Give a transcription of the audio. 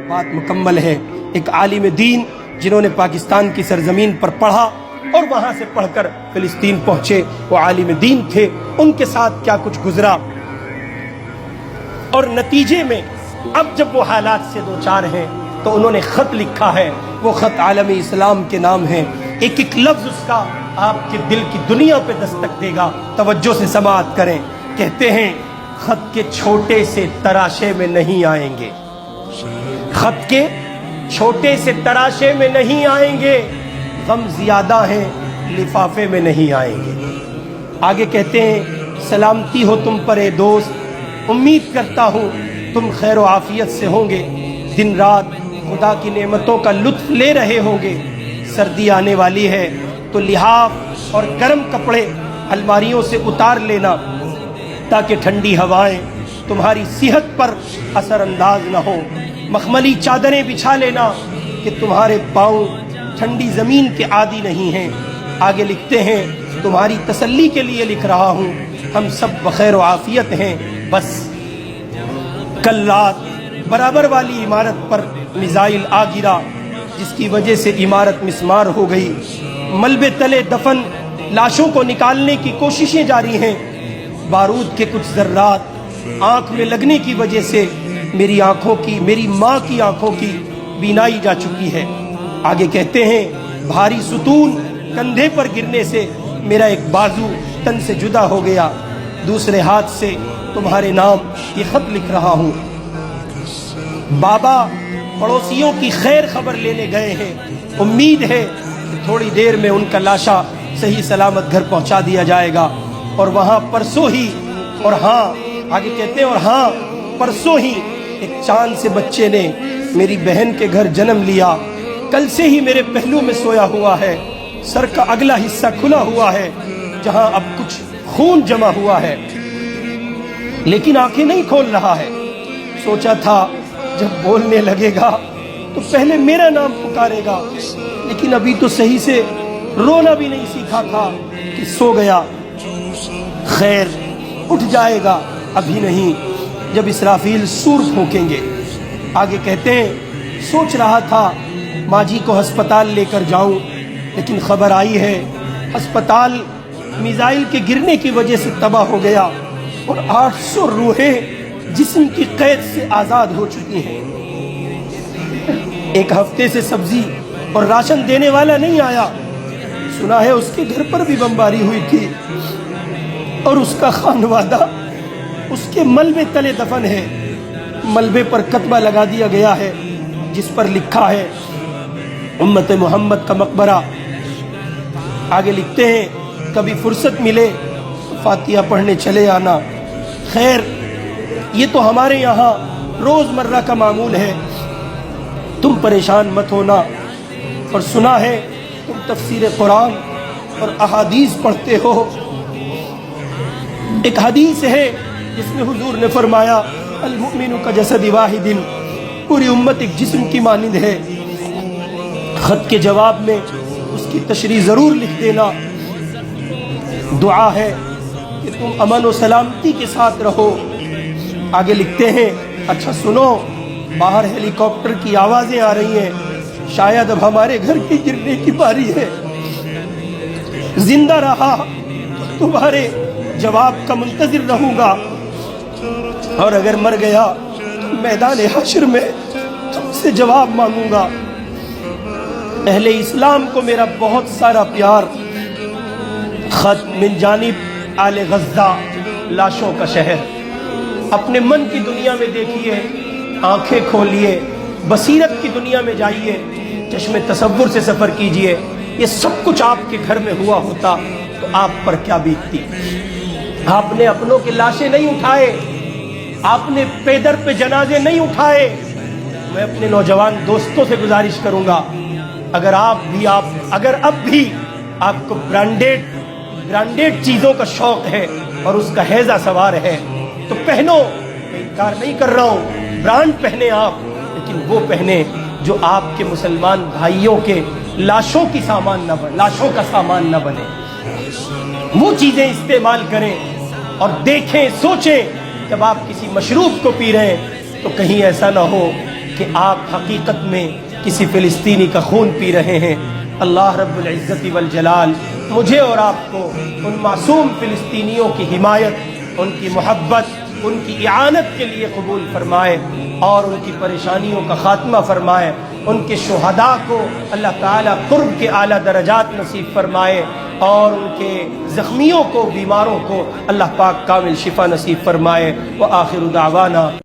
بات مکمل ہے۔ ایک عالم دین جنہوں نے پاکستان کی سرزمین پر پڑھا اور وہاں سے پڑھ کر فلسطین پہنچے، وہ عالم دین تھے، ان کے ساتھ کیا کچھ گزرا، اور نتیجے میں اب جب وہ حالات سے دوچار ہیں تو انہوں نے خط لکھا ہے، وہ خط عالم اسلام کے نام ہے، ایک ایک لفظ اس کا آپ کے دل کی دنیا پہ دستک دے گا۔ توجہ سے سماعت کریں۔ کہتے ہیں خط کے چھوٹے سے تراشے میں نہیں آئیں گے، خط کے چھوٹے سے تراشے میں نہیں آئیں گے، غم زیادہ ہیں لفافے میں نہیں آئیں گے۔ آگے کہتے ہیں سلامتی ہو تم پر اے دوست، امید کرتا ہوں تم خیر و عافیت سے ہوں گے، دن رات خدا کی نعمتوں کا لطف لے رہے ہوں گے۔ سردی آنے والی ہے تو لحاف اور گرم کپڑے الماریوں سے اتار لینا تاکہ ٹھنڈی ہوائیں تمہاری صحت پر اثر انداز نہ ہو، مخملی چادریں بچھا لینا کہ تمہارے پاؤں ٹھنڈی زمین کے عادی نہیں ہیں۔ آگے لکھتے ہیں تمہاری تسلی کے لیے لکھ رہا ہوں، ہم سب بخیر و عافیت ہیں، بس کل رات برابر والی عمارت پر میزائل آ گرا جس کی وجہ سے عمارت مسمار ہو گئی، ملبے تلے دفن لاشوں کو نکالنے کی کوششیں جاری ہیں، بارود کے کچھ ذرات آنکھ میں لگنے کی وجہ سے میری ماں کی آنکھوں کی بینائی جا چکی ہے۔ آگے کہتے ہیں بھاری ستون کندھے پر گرنے سے میرا ایک بازو تن سے جدا ہو گیا، دوسرے ہاتھ سے تمہارے نام یہ خط لکھ رہا ہوں۔ بابا پڑوسیوں کی خیر خبر لینے گئے ہیں، امید ہے کہ تھوڑی دیر میں ان کا لاشا صحیح سلامت گھر پہنچا دیا جائے گا، اور وہاں پرسوں ہی، اور ہاں آگے کہتے ہیں اور ہاں پرسوں ہی ایک چاند سے بچے نے میری بہن کے گھر جنم لیا، کل سے ہی میرے پہلو میں سویا ہوا ہے، سر کا اگلا حصہ کھلا ہوا ہے جہاں اب کچھ خون جمع ہوا ہے، لیکن آنکھیں نہیں کھول رہا ہے۔ سوچا تھا جب بولنے لگے گا تو پہلے میرا نام پکارے گا، لیکن ابھی تو صحیح سے رونا بھی نہیں سیکھا تھا کہ سو گیا۔ خیر اٹھ جائے گا، ابھی نہیں، جب اسرافیل سور پھونکیں گے۔ آگے کہتے ہیں سوچ رہا تھا ماں جی کو ہسپتال لے کر جاؤں، لیکن خبر آئی ہے ہسپتال میزائل کے گرنے کی وجہ سے تباہ ہو گیا اور 800 روحیں جسم کی قید سے آزاد ہو چکی ہیں۔ ایک ہفتے سے سبزی اور راشن دینے والا نہیں آیا، سنا ہے اس کے گھر پر بھی بمباری ہوئی تھی اور اس کا خانوادہ اس کے ملبے تلے دفن ہے، ملبے پر کتبہ لگا دیا گیا ہے جس پر لکھا ہے امت محمد کا مقبرہ۔ آگے لکھتے ہیں کبھی فرصت ملے فاتحہ پڑھنے چلے آنا۔ خیر یہ تو ہمارے یہاں روز مرہ کا معمول ہے، تم پریشان مت ہونا، اور سنا ہے تم تفسیر قرآن اور احادیث پڑھتے ہو۔ ایک حدیث ہے جس میں حضور نے فرمایا المؤمن کا جسد واحد، پوری امت ایک جسم کی مانند ہے۔ خط کے جواب میں اس کی تشریح ضرور لکھ دینا، دعا ہے کہ تم امن و سلامتی کے ساتھ رہو۔ آگے لکھتے ہیں اچھا سنو، باہر ہیلی کاپٹر کی آوازیں آ رہی ہیں، شاید اب ہمارے گھر کی گرنے کی باری ہے، زندہ رہا تو تمہارے جواب کا منتظر رہوں گا، اور اگر مر گیا تو میدان حشر میں تم سے جواب مانگوں گا۔ اہل اسلام کو میرا بہت سارا پیار۔ خط من جانب آل غزہ، لاشوں کا شہر۔ اپنے من کی دنیا میں دیکھیے، آنکھیں کھولیے، بصیرت کی دنیا میں جائیے، چشم تصور سے سفر کیجئے۔ یہ سب کچھ آپ کے گھر میں ہوا ہوتا تو آپ پر کیا بیتتی؟ آپ نے اپنوں کے لاشیں نہیں اٹھائے، آپ نے پیدر پہ جنازے نہیں اٹھائے۔ میں اپنے نوجوان دوستوں سے گزارش کروں گا، اگر اب بھی آپ کو برانڈیڈ چیزوں کا شوق ہے اور اس کا ہیضہ سوار ہے تو پہنو، میں انکار نہیں کر رہا ہوں، برانڈ پہنے آپ، لیکن وہ پہنے جو آپ کے مسلمان بھائیوں کے لاشوں کا سامان نہ بنے۔ وہ چیزیں استعمال کریں اور دیکھیں، سوچیں، جب آپ کسی مشروب کو پی رہے ہیں تو کہیں ایسا نہ ہو کہ آپ حقیقت میں کسی فلسطینی کا خون پی رہے ہیں۔ اللہ رب العزت والجلال مجھے اور آپ کو ان معصوم فلسطینیوں کی حمایت، ان کی محبت، ان کی اعانت کے لیے قبول فرمائے اور ان کی پریشانیوں کا خاتمہ فرمائے۔ ان کے شہداء کو اللہ تعالیٰ قرب کے اعلیٰ درجات نصیب فرمائے اور ان کے زخمیوں کو، بیماروں کو اللہ پاک کامل شفا نصیب فرمائے۔ وآخر دعوانا